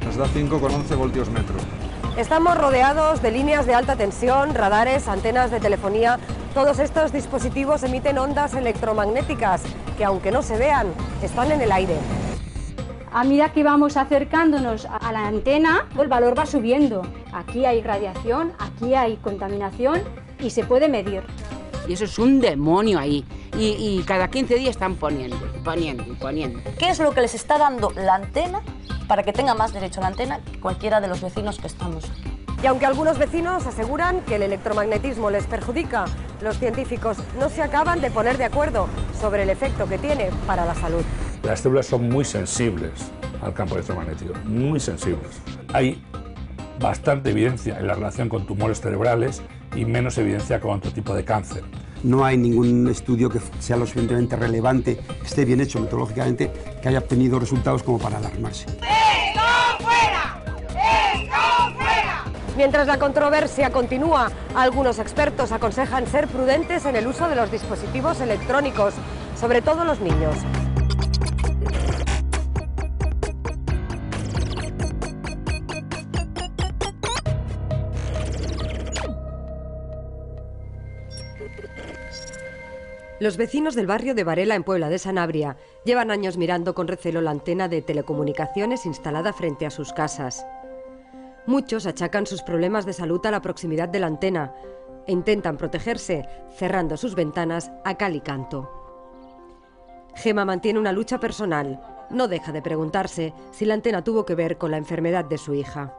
Nos da 5,11 voltios metro. Estamos rodeados de líneas de alta tensión, radares, antenas de telefonía. Todos estos dispositivos emiten ondas electromagnéticas que, aunque no se vean, están en el aire. A medida que vamos acercándonos a la antena, el valor va subiendo. Aquí hay radiación, aquí hay contaminación y se puede medir. Y eso es un demonio ahí. Y cada 15 días están poniendo. ¿Qué es lo que les está dando la antena para que tenga más derecho a la antena que cualquiera de los vecinos que estamos aquí? Y aunque algunos vecinos aseguran que el electromagnetismo les perjudica, los científicos no se acaban de poner de acuerdo sobre el efecto que tiene para la salud. Las células son muy sensibles al campo electromagnético, muy sensibles. Hay bastante evidencia en la relación con tumores cerebrales y menos evidencia con otro tipo de cáncer. No hay ningún estudio que sea lo suficientemente relevante, que esté bien hecho metodológicamente, que haya obtenido resultados como para alarmarse. ¡Esto fuera! ¡Esto fuera! Mientras la controversia continúa, algunos expertos aconsejan ser prudentes en el uso de los dispositivos electrónicos, sobre todo los niños. Los vecinos del barrio de Varela, en Puebla de Sanabria, llevan años mirando con recelo la antena de telecomunicaciones instalada frente a sus casas. Muchos achacan sus problemas de salud a la proximidad de la antena e intentan protegerse cerrando sus ventanas a cal y canto. Gema mantiene una lucha personal. No deja de preguntarse si la antena tuvo que ver con la enfermedad de su hija.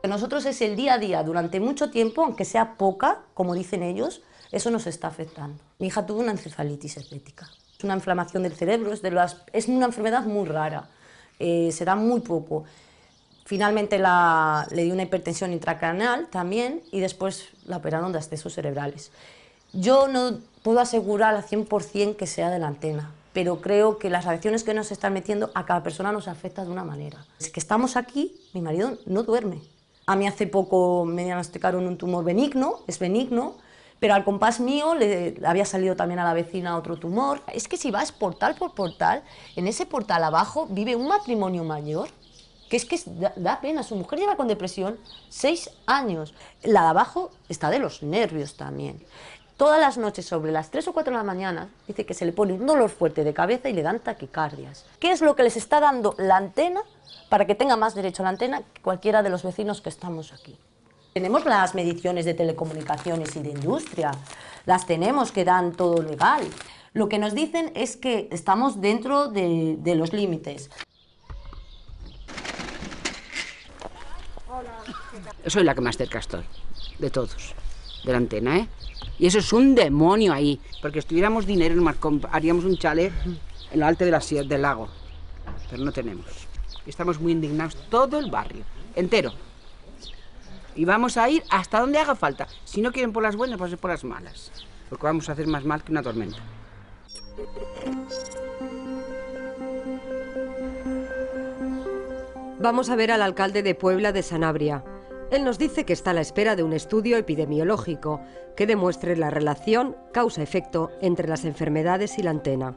Nosotros es el día a día, durante mucho tiempo, aunque sea poca, como dicen ellos, eso nos está afectando. Mi hija tuvo una encefalitis herpética. Es una inflamación del cerebro, es una enfermedad muy rara, se da muy poco. Finalmente le dio una hipertensión intracraneal también y después la operaron de abscesos cerebrales. Yo no puedo asegurar al 100% que sea de la antena, pero creo que las radiaciones que nos están metiendo a cada persona nos afecta de una manera. Es que estamos aquí, mi marido no duerme. A mí hace poco me diagnosticaron un tumor benigno, es benigno, pero al compás mío le había salido también a la vecina otro tumor. Es que si vas portal por portal, en ese portal abajo vive un matrimonio mayor, que es que da pena. Su mujer lleva con depresión 6 años. La de abajo está de los nervios también. Todas las noches, sobre las 3 o 4 de la mañana, dice que se le pone un dolor fuerte de cabeza y le dan taquicardias. ¿Qué es lo que les está dando la antena para que tenga más derecho a la antena que cualquiera de los vecinos que estamos aquí? Tenemos las mediciones de telecomunicaciones y de industria, las tenemos que dan todo legal. Lo que nos dicen es que estamos dentro de los límites. Yo soy la que más cerca estoy, de todos, de la antena, ¿eh? Y eso es un demonio ahí, porque si tuviéramos dinero haríamos un chalet en lo alto de del lago, pero no tenemos. Estamos muy indignados, todo el barrio, entero. Y vamos a ir hasta donde haga falta. Si no quieren por las buenas, pues por las malas. Porque vamos a hacer más mal que una tormenta. Vamos a ver al alcalde de Puebla de Sanabria. Él nos dice que está a la espera de un estudio epidemiológico que demuestre la relación causa-efecto entre las enfermedades y la antena.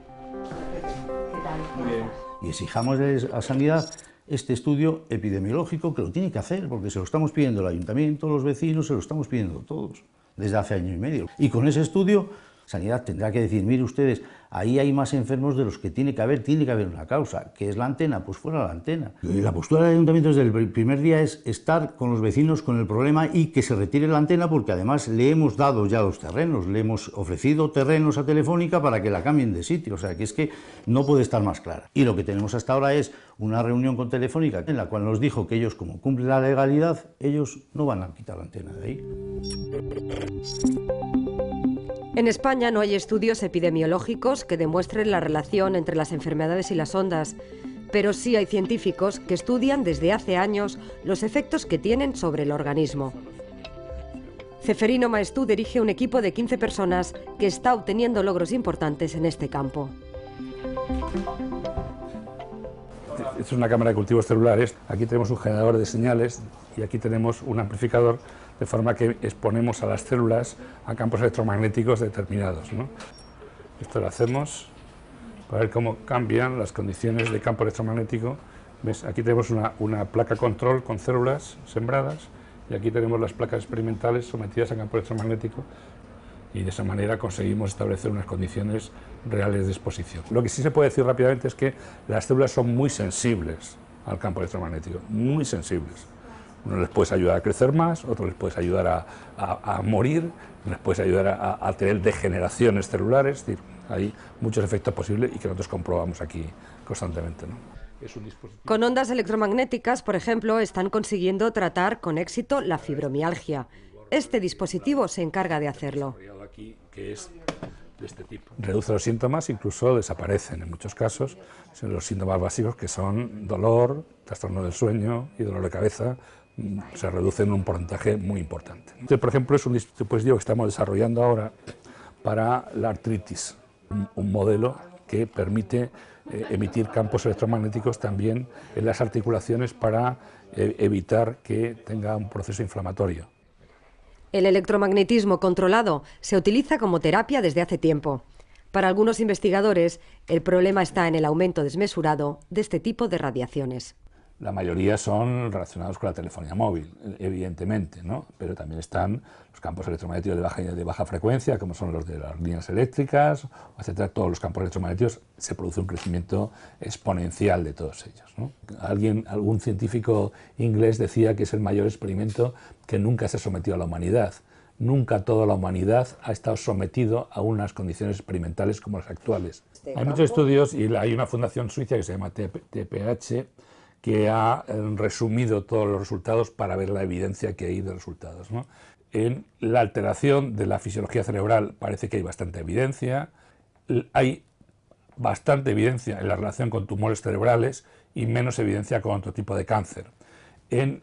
Muy bien. Y exijamos a Sanidad este estudio epidemiológico, que lo tiene que hacer, porque se lo estamos pidiendo el ayuntamiento, los vecinos, se lo estamos pidiendo todos, desde hace año y medio. Y con ese estudio, Sanidad tendrá que decir, mire ustedes, ahí hay más enfermos de los que tiene que haber una causa. ¿Qué es la antena? Pues fuera la antena. Y la postura del ayuntamiento desde el primer día es estar con los vecinos con el problema y que se retire la antena, porque además le hemos dado ya los terrenos, le hemos ofrecido terrenos a Telefónica para que la cambien de sitio, o sea que es que no puede estar más clara. Y lo que tenemos hasta ahora es una reunión con Telefónica en la cual nos dijo que ellos, como cumplen la legalidad, ellos no van a quitar la antena de ahí. En España no hay estudios epidemiológicos que demuestren la relación entre las enfermedades y las ondas, pero sí hay científicos que estudian desde hace años los efectos que tienen sobre el organismo. Ceferino Maestú dirige un equipo de 15 personas que está obteniendo logros importantes en este campo. Esta es una cámara de cultivos celulares. Aquí tenemos un generador de señales y aquí tenemos un amplificador, de forma que exponemos a las células a campos electromagnéticos determinados, ¿no? Esto lo hacemos para ver cómo cambian las condiciones de campo electromagnético. ¿Ves? Aquí tenemos una placa control con células sembradas y aquí tenemos las placas experimentales sometidas a campo electromagnético, y de esa manera conseguimos establecer unas condiciones reales de exposición. Lo que sí se puede decir rápidamente es que las células son muy sensibles al campo electromagnético, muy sensibles. Uno les puede ayudar a crecer más, otro les puede ayudar a morir, les puede ayudar a tener degeneraciones celulares. Es decir, hay muchos efectos posibles y que nosotros comprobamos aquí constantemente, ¿no? Es un dispositivo. Con ondas electromagnéticas, por ejemplo, están consiguiendo tratar con éxito la fibromialgia. Este dispositivo se encarga de hacerlo. Aquí, que es de este tipo. Reduce los síntomas, incluso desaparecen en muchos casos. Son los síntomas básicos, que son dolor, trastorno del sueño y dolor de cabeza, se reducen en un porcentaje muy importante. Este, por ejemplo, es un dispositivo que estamos desarrollando ahora para la artritis, un modelo que permite emitir campos electromagnéticos también en las articulaciones para evitar que tenga un proceso inflamatorio. El electromagnetismo controlado se utiliza como terapia desde hace tiempo. Para algunos investigadores, el problema está en el aumento desmesurado de este tipo de radiaciones. La mayoría son relacionados con la telefonía móvil, evidentemente, ¿no? Pero también están los campos electromagnéticos de baja frecuencia, como son los de las líneas eléctricas, etcétera. Todos los campos electromagnéticos, se produce un crecimiento exponencial de todos ellos, ¿no? Algún científico inglés decía que es el mayor experimento que nunca se ha sometido a la humanidad. Nunca toda la humanidad ha estado sometido a unas condiciones experimentales como las actuales. Hay muchos estudios y hay una fundación suiza que se llama TPH, que ha resumido todos los resultados para ver la evidencia que hay de resultados, ¿no? En la alteración de la fisiología cerebral parece que hay bastante evidencia, hay bastante evidencia en la relación con tumores cerebrales y menos evidencia con otro tipo de cáncer. En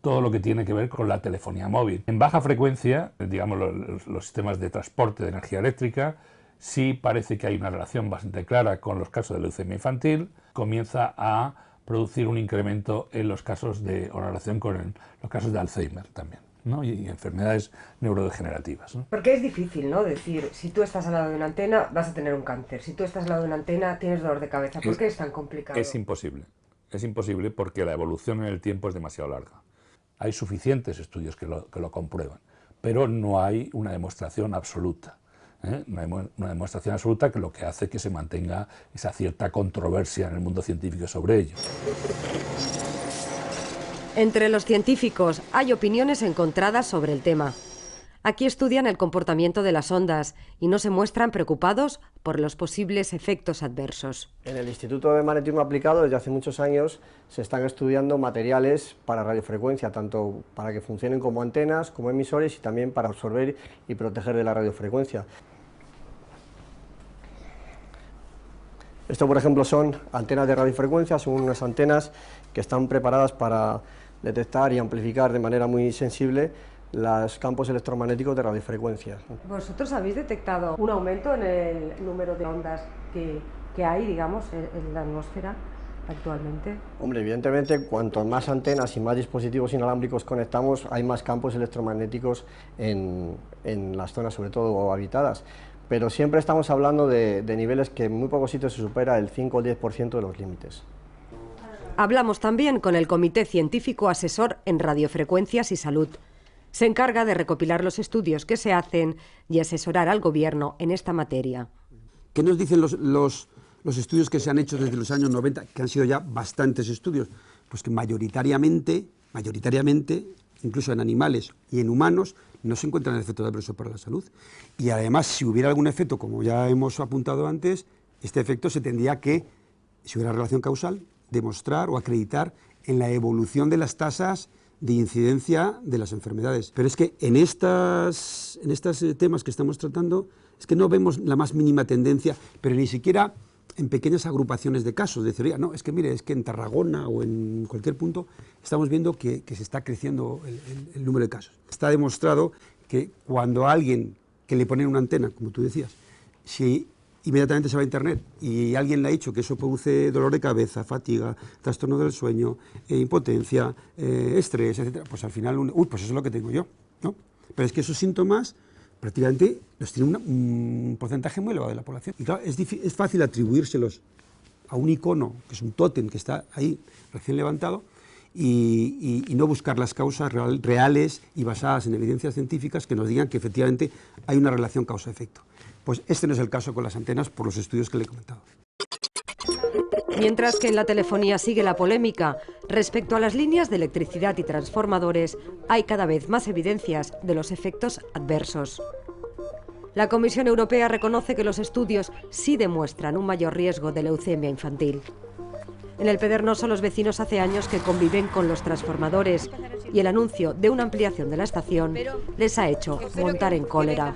todo lo que tiene que ver con la telefonía móvil. En baja frecuencia, digamos los sistemas de transporte de energía eléctrica, sí parece que hay una relación bastante clara con los casos de leucemia infantil, comienza a producir un incremento en los casos de, o relación con los casos de Alzheimer también, ¿no? y enfermedades neurodegenerativas, ¿no? Porque es difícil, ¿no? Decir, si tú estás al lado de una antena, vas a tener un cáncer. Si tú estás al lado de una antena, tienes dolor de cabeza. ¿Por qué es tan complicado? Es imposible. Es imposible porque la evolución en el tiempo es demasiado larga. Hay suficientes estudios que lo comprueban, pero no hay una demostración absoluta. No hay una demostración absoluta, que lo que hace que se mantenga esa cierta controversia en el mundo científico sobre ello. Entre los científicos hay opiniones encontradas sobre el tema. Aquí estudian el comportamiento de las ondas y no se muestran preocupados por los posibles efectos adversos. En el Instituto de Magnetismo Aplicado, desde hace muchos años, se están estudiando materiales para radiofrecuencia, tanto para que funcionen como antenas, como emisores, y también para absorber y proteger de la radiofrecuencia. Esto, por ejemplo, son antenas de radiofrecuencia, son unas antenas que están preparadas para detectar y amplificar de manera muy sensible los campos electromagnéticos de radiofrecuencia. ¿Vosotros habéis detectado un aumento en el número de ondas que hay, digamos, en la atmósfera actualmente? Hombre, evidentemente, cuanto más antenas y más dispositivos inalámbricos conectamos, hay más campos electromagnéticos en las zonas, sobre todo habitadas. Pero siempre estamos hablando de niveles que en muy pocos sitios se supera el 5 o el 10% de los límites. Hablamos también con el Comité Científico Asesor en Radiofrecuencias y Salud. Se encarga de recopilar los estudios que se hacen y asesorar al Gobierno en esta materia. ¿Qué nos dicen los estudios que se han hecho desde los años 90, que han sido ya bastantes estudios? Pues que mayoritariamente, incluso en animales y en humanos, no se encuentran efectos adversos para la salud. Y además, si hubiera algún efecto, como ya hemos apuntado antes, este efecto se tendría que, si hubiera relación causal, demostrar o acreditar en la evolución de las tasas de incidencia de las enfermedades. Pero es que en estos temas que estamos tratando, es que no vemos la más mínima tendencia, pero ni siquiera en pequeñas agrupaciones de casos. Decir, oiga, no, es que mire, es que en Tarragona o en cualquier punto estamos viendo que se está creciendo el número de casos. Está demostrado que cuando a alguien que le ponen una antena, como tú decías, si inmediatamente se va a internet y alguien le ha dicho que eso produce dolor de cabeza, fatiga, trastorno del sueño, impotencia, estrés, etcétera, pues al final, pues eso es lo que tengo yo, ¿no? Pero es que esos síntomas prácticamente los tiene un porcentaje muy elevado de la población. Y claro, es fácil atribuírselos a un icono, que es un tótem que está ahí recién levantado, y no buscar las causas reales y basadas en evidencias científicas que nos digan que efectivamente hay una relación causa-efecto. Pues este no es el caso con las antenas por los estudios que le he comentado. Mientras que en la telefonía sigue la polémica, respecto a las líneas de electricidad y transformadores, hay cada vez más evidencias de los efectos adversos. La Comisión Europea reconoce que los estudios sí demuestran un mayor riesgo de leucemia infantil. En el Pedernoso los vecinos hace años que conviven con los transformadores y el anuncio de una ampliación de la estación les ha hecho montar en cólera.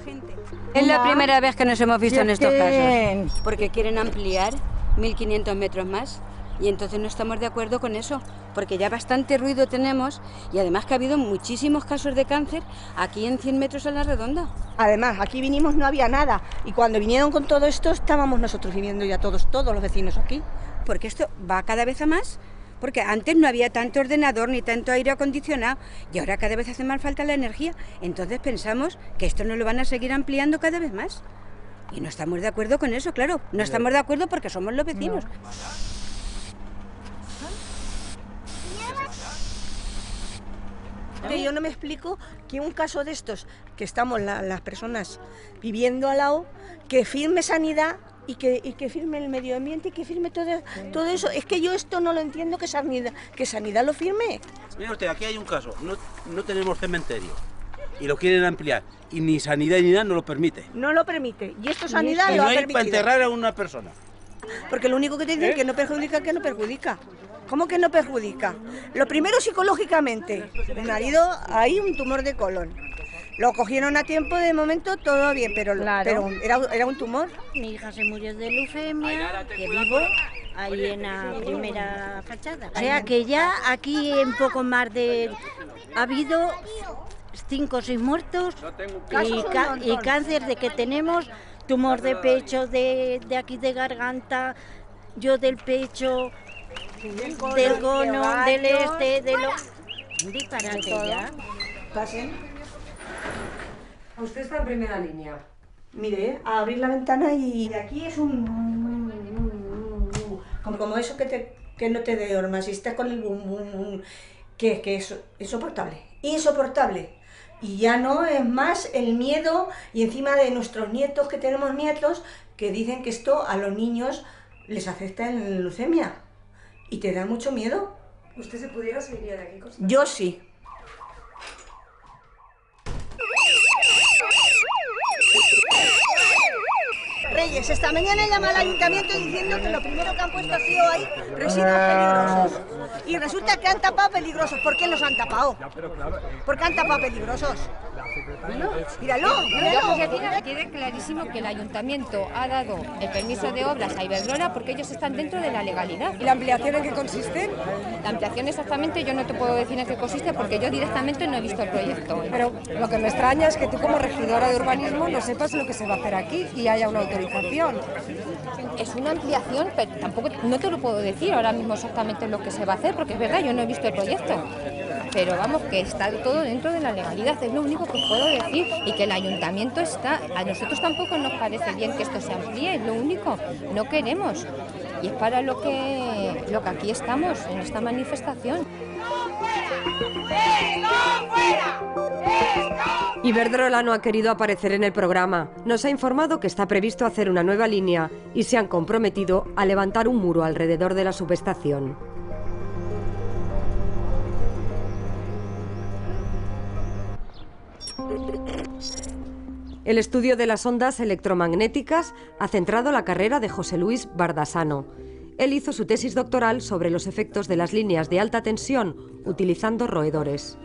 Es la primera vez que nos hemos visto en estos casos, porque quieren ampliar 1.500 metros más y entonces no estamos de acuerdo con eso, porque ya bastante ruido tenemos y además que ha habido muchísimos casos de cáncer aquí en 100 metros a la redonda. Además, aquí vinimos, no había nada y cuando vinieron con todo esto estábamos nosotros viviendo ya todos los vecinos aquí. Porque esto va cada vez a más, porque antes no había tanto ordenador ni tanto aire acondicionado y ahora cada vez hace más falta la energía. Entonces pensamos que esto no lo van a seguir ampliando cada vez más. Y no estamos de acuerdo con eso, claro. No estamos de acuerdo porque somos los vecinos. Yo no me explico que un caso de estos, que estamos las personas viviendo al lado, que firme Sanidad y que firme el medio ambiente y que firme todo eso. Es que yo esto no lo entiendo, que Sanidad lo firme. Mira usted, aquí hay un caso, no tenemos cementerio y lo quieren ampliar y ni Sanidad ni nada no lo permite. No lo permite y esto Sanidad lo ha permitido. No hay para enterrar a una persona. Porque lo único que te dicen que no perjudica, que no perjudica. ¿Cómo que no perjudica? Lo primero psicológicamente. Mi marido hay un tumor de colon. Lo cogieron a tiempo, de momento todo bien, pero era un tumor. Mi hija se murió de leucemia, que vivo ahí en la primera fachada. O sea que ya aquí en poco más de... ha habido 5 o 6 muertos y cáncer de que tenemos, tumor de pecho, de aquí de garganta, yo del pecho, del cono, del de lo... Un disparate ya. Pasen. Usted está en primera línea. Mire, a abrir la ventana y aquí es como eso que no te dé hormas, y estás con el que es insoportable, insoportable. Y ya no es más el miedo, y encima de nuestros nietos, que tenemos nietos, que dicen que esto a los niños les afecta en leucemia. Y te da mucho miedo. ¿Usted se pudiera seguir de aquí? Yo sí. Reyes, esta mañana llama al ayuntamiento diciendo que lo primero que han puesto ha sido ahí residuos peligrosos. Y resulta que han tapado peligrosos. ¿Por qué los han tapado? ¿Por qué han tapado peligrosos? Míralo, míralo. Ya tiene clarísimo que el ayuntamiento ha dado el permiso de obras a Iberdrola porque ellos están dentro de la legalidad. ¿Y la ampliación en qué consiste? La ampliación exactamente yo no te puedo decir en qué consiste porque yo directamente no he visto el proyecto. Pero lo que me extraña es que tú como regidora de urbanismo no sepas lo que se va a hacer aquí y haya una autorización. Es una ampliación, pero tampoco no te lo puedo decir ahora mismo exactamente lo que se va a hacer porque es verdad, yo no he visto el proyecto. Pero vamos, que está todo dentro de la legalidad, es lo único que os puedo decir, y que el ayuntamiento está, a nosotros tampoco nos parece bien que esto se amplíe, es lo único, no queremos, y es para lo que aquí estamos, en esta manifestación. Iberdrola no ha querido aparecer en el programa, nos ha informado que está previsto hacer una nueva línea y se han comprometido a levantar un muro alrededor de la subestación. El estudio de las ondas electromagnéticas ha centrado la carrera de José Luis Bardasano. Él hizo su tesis doctoral sobre los efectos de las líneas de alta tensión utilizando roedores.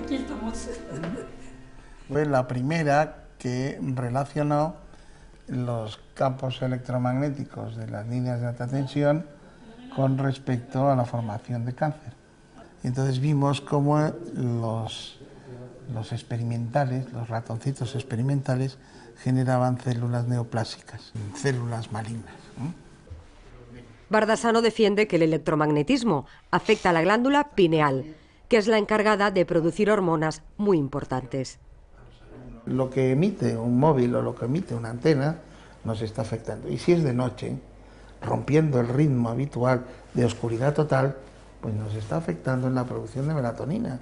Aquí estamos. Fue la primera que relacionó los campos electromagnéticos de las líneas de alta tensión con respecto a la formación de cáncer. Y entonces vimos cómo los experimentales, los ratoncitos experimentales, generaban células neoplásicas, células malignas. Bardasano defiende que el electromagnetismo afecta a la glándula pineal, que es la encargada de producir hormonas muy importantes. Lo que emite un móvil o lo que emite una antena nos está afectando. Y si es de noche, rompiendo el ritmo habitual de oscuridad total, pues nos está afectando en la producción de melatonina.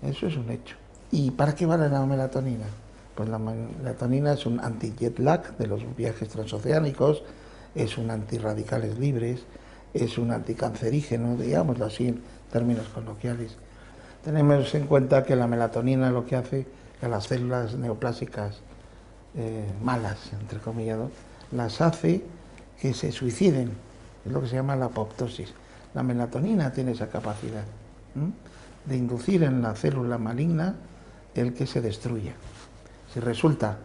Eso es un hecho. ¿Y para qué vale la melatonina? Pues la melatonina es un anti-jet lag de los viajes transoceánicos, es un antirradicales libres, es un anticancerígeno, digámoslo así en términos coloquiales. Tenemos en cuenta que la melatonina lo que hace a las células neoplásicas malas, entre comillas, las hace que se suiciden, es lo que se llama la apoptosis. La melatonina tiene esa capacidad de inducir en la célula maligna el que se destruya. Si resulta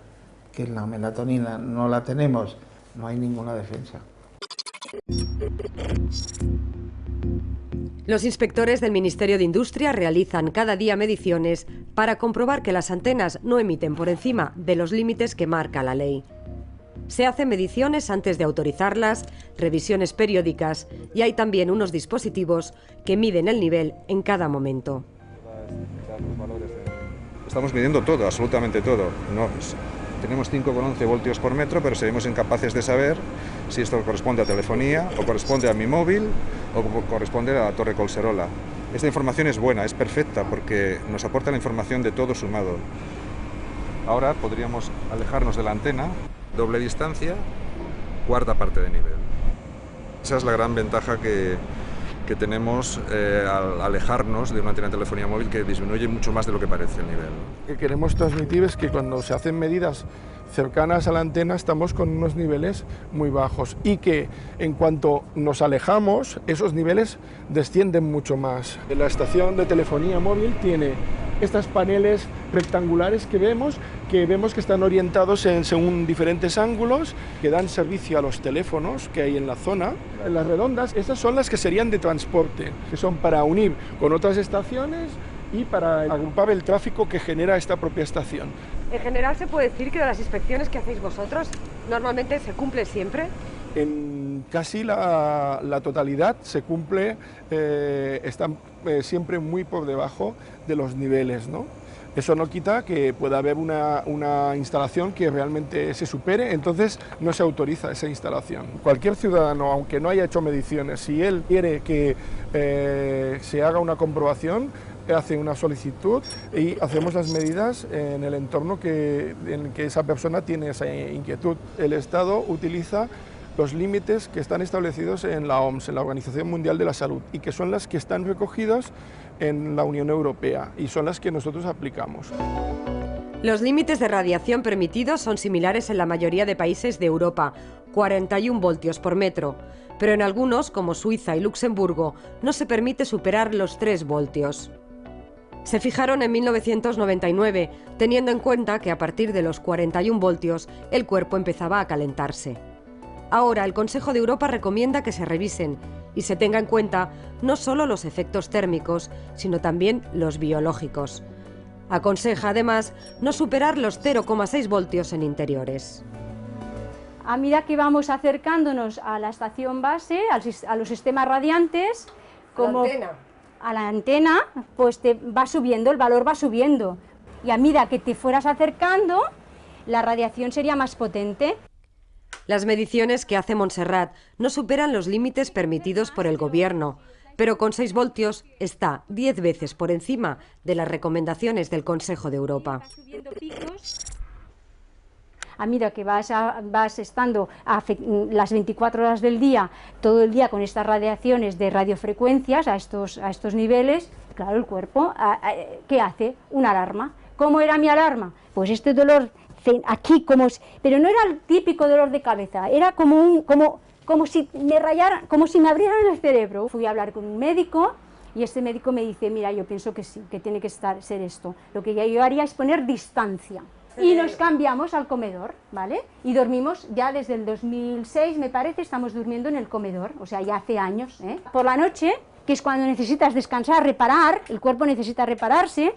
que la melatonina no la tenemos, no hay ninguna defensa. Los inspectores del Ministerio de Industria realizan cada día mediciones para comprobar que las antenas no emiten por encima de los límites que marca la ley. Se hacen mediciones antes de autorizarlas, revisiones periódicas y hay también unos dispositivos que miden el nivel en cada momento. Estamos midiendo todo, absolutamente todo. No, tenemos 5,11 voltios por metro, pero seremos incapaces de saber si esto corresponde a telefonía, o corresponde a mi móvil, o corresponde a la torre Collserola. Esta información es buena, es perfecta, porque nos aporta la información de todo sumado. Ahora podríamos alejarnos de la antena, doble distancia, cuarta parte de nivel. Esa es la gran ventaja que tenemos al alejarnos de una antena de telefonía móvil, que disminuye mucho más de lo que parece el nivel. Lo que queremos transmitir es que cuando se hacen medidas cercanas a la antena estamos con unos niveles muy bajos y que en cuanto nos alejamos esos niveles descienden mucho más. La estación de telefonía móvil tiene estos paneles rectangulares que vemos que están orientados según diferentes ángulos, que dan servicio a los teléfonos que hay en la zona. En las redondas, estas son las que serían de transporte, que son para unir con otras estaciones y para agrupar el tráfico que genera esta propia estación. En general, ¿se puede decir que de las inspecciones que hacéis vosotros normalmente se cumple siempre? En casi la totalidad se cumple, están siempre muy por debajo de los niveles, ¿no? Eso no quita que pueda haber una instalación que realmente se supere, entonces no se autoriza esa instalación. Cualquier ciudadano, aunque no haya hecho mediciones, si él quiere que se haga una comprobación, hace una solicitud y hacemos las medidas en el entorno en que esa persona tiene esa inquietud. El Estado utiliza los límites que están establecidos en la OMS, en la Organización Mundial de la Salud, y que son las que están recogidas en la Unión Europea y son las que nosotros aplicamos. Los límites de radiación permitidos son similares en la mayoría de países de Europa, 41 voltios por metro, pero en algunos, como Suiza y Luxemburgo, no se permite superar los 3 voltios. Se fijaron en 1999, teniendo en cuenta que a partir de los 41 voltios el cuerpo empezaba a calentarse. Ahora el Consejo de Europa recomienda que se revisen y se tenga en cuenta no solo los efectos térmicos, sino también los biológicos. Aconseja además no superar los 0,6 voltios en interiores. A medida que vamos acercándonos a la estación base, a los sistemas radiantes, como a la antena, pues te va subiendo, el valor va subiendo. Y a medida que te fueras acercando, la radiación sería más potente. Las mediciones que hace Montserrat no superan los límites permitidos por el Gobierno, pero con 6 voltios está 10 veces por encima de las recomendaciones del Consejo de Europa. A medida que vas estando las 24 horas del día, todo el día con estas radiaciones de radiofrecuencias a estos niveles, claro, el cuerpo, ¿qué hace? Una alarma. ¿Cómo era mi alarma? Pues este dolor aquí, pero no era el típico dolor de cabeza, era como si me rayaran, como si me abrieran el cerebro. Fui a hablar con un médico y este médico me dice, mira, yo pienso que sí, que tiene que ser esto. Lo que yo haría es poner distancia. Y nos cambiamos al comedor, ¿vale? Y dormimos ya desde el 2006, me parece, estamos durmiendo en el comedor, o sea, ya hace años, ¿eh? Por la noche, que es cuando necesitas descansar, reparar, el cuerpo necesita repararse,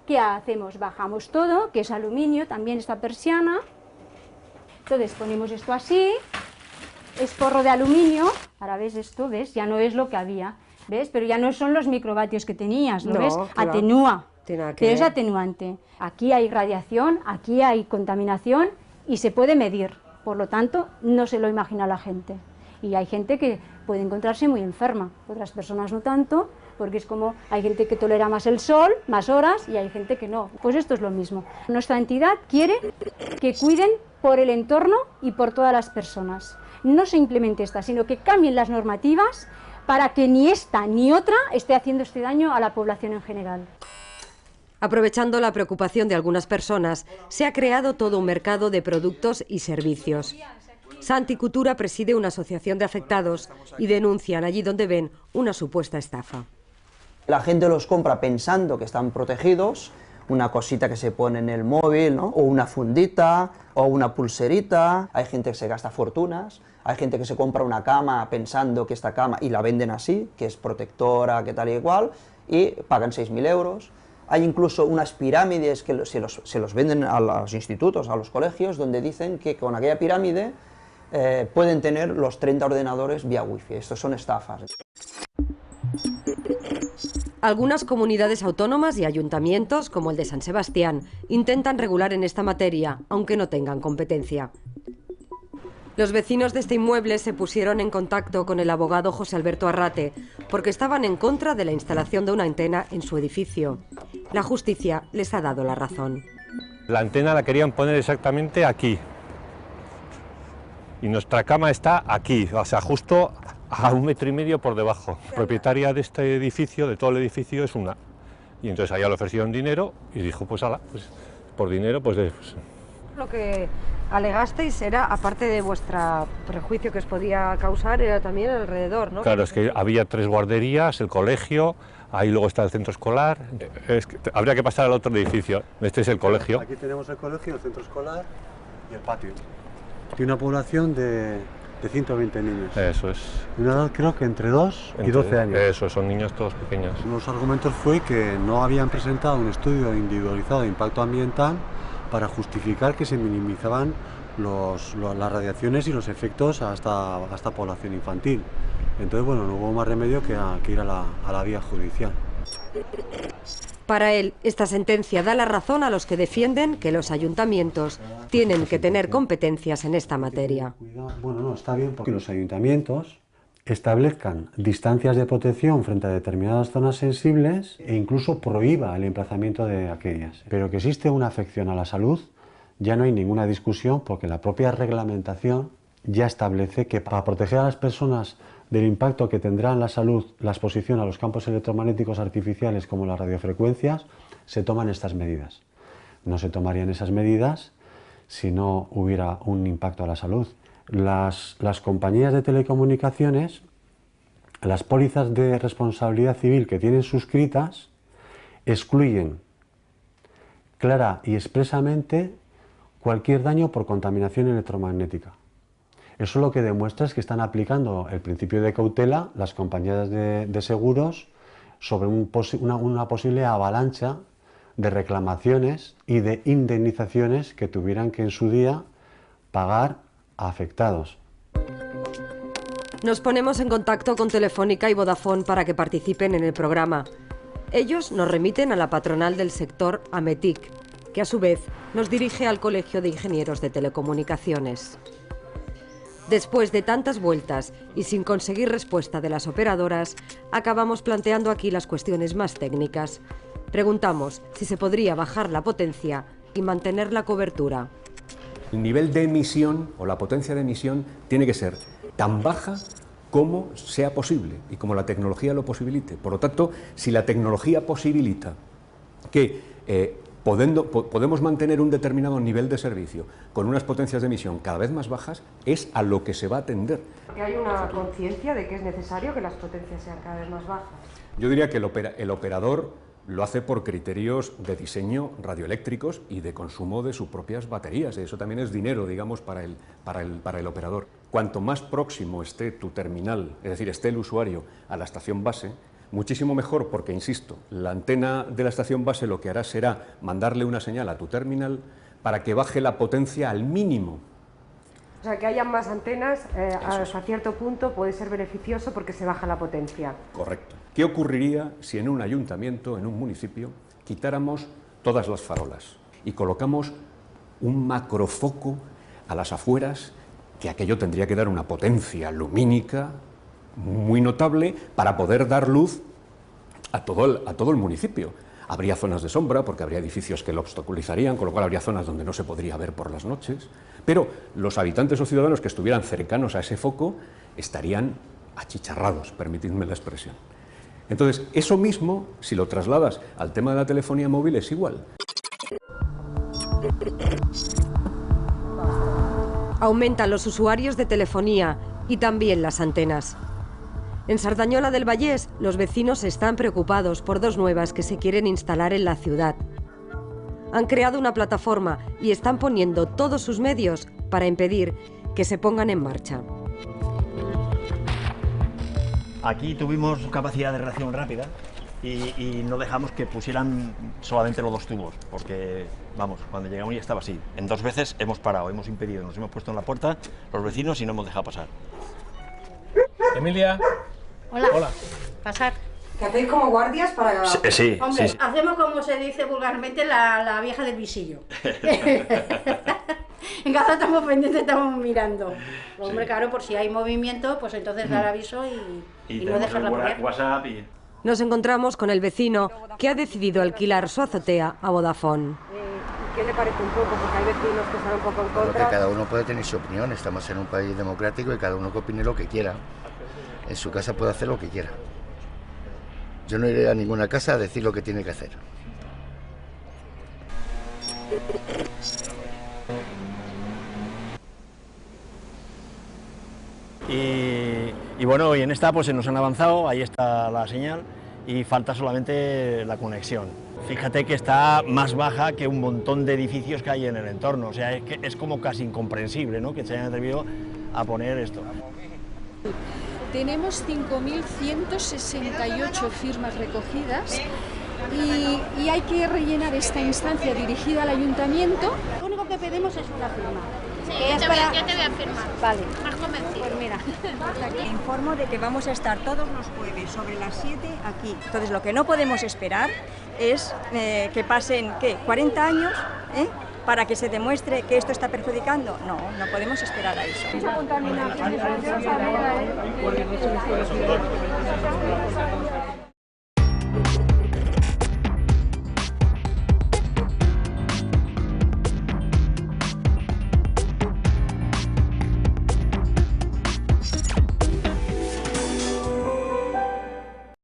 ¿qué hacemos? Bajamos todo, que es aluminio, también esta persiana. Entonces ponemos esto así, es forro de aluminio, ahora ves esto, ¿ves? Ya no es lo que había, ¿ves? Pero ya no son los microvatios que tenías, ¿lo ves? Claro. Atenúa. Pero es atenuante. Aquí hay radiación, aquí hay contaminación y se puede medir. Por lo tanto, no se lo imagina la gente. Y hay gente que puede encontrarse muy enferma, otras personas no tanto, porque es como hay gente que tolera más el sol, más horas, y hay gente que no. Pues esto es lo mismo. Nuestra entidad quiere que cuiden por el entorno y por todas las personas. No se implemente esta, sino que cambien las normativas para que ni esta ni otra esté haciendo este daño a la población en general. Aprovechando la preocupación de algunas personas, se ha creado todo un mercado de productos y servicios. Santi Coutura preside una asociación de afectados y denuncian allí donde ven una supuesta estafa. La gente los compra pensando que están protegidos, una cosita que se pone en el móvil, ¿no? O una fundita, o una pulserita. Hay gente que se gasta fortunas, hay gente que se compra una cama pensando que esta cama, y la venden así, que es protectora, que tal y igual, y pagan 6.000 euros. Hay incluso unas pirámides que se los venden a los institutos, a los colegios, donde dicen que con aquella pirámide pueden tener los 30 ordenadores vía wifi. Estos son estafas. Algunas comunidades autónomas y ayuntamientos, como el de San Sebastián, intentan regular en esta materia, aunque no tengan competencia. Los vecinos de este inmueble se pusieron en contacto con el abogado José Alberto Arrate, porque estaban en contra de la instalación de una antena en su edificio. La justicia les ha dado la razón. La antena la querían poner exactamente aquí. Y nuestra cama está aquí, o sea, justo a 1,5 metros por debajo. La propietaria de este edificio, de todo el edificio, es una. Y entonces a ella le ofrecieron dinero y dijo, pues ala, pues por dinero, pues... Lo que alegasteis era, aparte de vuestro prejuicio que os podía causar, era también alrededor, ¿no? Claro, es que había 3 guarderías, el colegio, ahí luego está el centro escolar. Habría que pasar al otro edificio. Este es el colegio. Aquí tenemos el colegio, el centro escolar y el patio. Tiene una población de 120 niños. Eso es. Una edad creo que entre 2 y 12 años. Eso, son niños todos pequeños. Uno de los argumentos fue que no habían presentado un estudio individualizado de impacto ambiental para justificar que se minimizaban las radiaciones y los efectos a esta población infantil. Entonces, bueno, no hubo más remedio que ir a la vía judicial. Para él, esta sentencia da la razón a los que defienden que los ayuntamientos tienen que tener competencias en esta materia. Bueno, no, está bien porque los ayuntamientos establezcan distancias de protección frente a determinadas zonas sensibles e incluso prohíba el emplazamiento de aquellas. Pero que existe una afección a la salud, ya no hay ninguna discusión porque la propia reglamentación ya establece que para proteger a las personas del impacto que tendrá en la salud la exposición a los campos electromagnéticos artificiales como las radiofrecuencias, se toman estas medidas. No se tomarían esas medidas si no hubiera un impacto a la salud. Las compañías de telecomunicaciones, las pólizas de responsabilidad civil que tienen suscritas, excluyen clara y expresamente cualquier daño por contaminación electromagnética. Eso lo que demuestra es que están aplicando el principio de cautela las compañías de seguros sobre una posible avalancha de reclamaciones y de indemnizaciones que tuvieran que en su día pagar a afectados. Nos ponemos en contacto con Telefónica y Vodafone para que participen en el programa. Ellos nos remiten a la patronal del sector, Ametic, que a su vez nos dirige al Colegio de Ingenieros de Telecomunicaciones. Después de tantas vueltas y sin conseguir respuesta de las operadoras, acabamos planteando aquí las cuestiones más técnicas. Preguntamos si se podría bajar la potencia y mantener la cobertura. El nivel de emisión o la potencia de emisión tiene que ser tan baja como sea posible y como la tecnología lo posibilite. Por lo tanto, si la tecnología posibilita que podemos mantener un determinado nivel de servicio con unas potencias de emisión cada vez más bajas, es a lo que se va a atender. ¿Que hay una conciencia de que es necesario que las potencias sean cada vez más bajas? Yo diría que el operador lo hace por criterios de diseño radioeléctricos y de consumo de sus propias baterías. Eso también es dinero, digamos, para el operador. Cuanto más próximo esté tu terminal, es decir, esté el usuario a la estación base, muchísimo mejor, porque, insisto, la antena de la estación base lo que hará será mandarle una señal a tu terminal para que baje la potencia al mínimo. O sea, que haya más antenas hasta cierto punto puede ser beneficioso porque se baja la potencia. Correcto. ¿Qué ocurriría si en un ayuntamiento, en un municipio, quitáramos todas las farolas y colocamos un macrofoco a las afueras, que aquello tendría que dar una potencia lumínica muy notable para poder dar luz a todo el municipio. Habría zonas de sombra, porque habría edificios que lo obstaculizarían, con lo cual habría zonas donde no se podría ver por las noches, pero los habitantes o ciudadanos que estuvieran cercanos a ese foco estarían achicharrados, permitidme la expresión. Entonces, eso mismo, si lo trasladas al tema de la telefonía móvil, es igual. Aumentan los usuarios de telefonía y también las antenas. En Sardañola del Vallés, los vecinos están preocupados por dos nuevas que se quieren instalar en la ciudad. Han creado una plataforma y están poniendo todos sus medios para impedir que se pongan en marcha. Aquí tuvimos capacidad de reacción rápida y no dejamos que pusieran solamente los 2 tubos, porque, vamos, cuando llegamos ya estaba así. En 2 veces hemos parado, hemos impedido, nos hemos puesto en la puerta los vecinos y no hemos dejado pasar. Emilia. Hola. Hola. Pasar. ¿Que hacéis como guardias para...? Sí. Hombre, sí. hacemos como se dice vulgarmente la vieja del visillo. En casa estamos pendientes, estamos mirando. Hombre, claro, por si hay movimiento, pues entonces dar aviso y no dejarla poner. WhatsApp y... Nos encontramos con el vecino que ha decidido alquilar su azotea a Vodafone. ¿Qué le parece un poco? Porque hay vecinos que están un poco en contra. Porque cada uno puede tener su opinión, estamos en un país democrático y cada uno que opine lo que quiera. En su casa puede hacer lo que quiera. Yo no iré a ninguna casa a decir lo que tiene que hacer. Y bueno, y en esta pues se nos han avanzado, ahí está la señal y falta solamente la conexión. Fíjate que está más baja que un montón de edificios que hay en el entorno, o sea, es como casi incomprensible, ¿no?, que se hayan atrevido a poner esto. Tenemos 5.168 firmas recogidas y hay que rellenar esta instancia dirigida al ayuntamiento. Lo único que pedimos es una firma. Sí, que es yo te voy a firmar. Vale. Más convencido. Pues mira. Te informo de que vamos a estar todos los jueves sobre las 7 aquí. Entonces lo que no podemos esperar es que pasen, ¿qué?, 40 años, para que se demuestre que esto está perjudicando. No, no podemos esperar a eso. Mucha contaminación.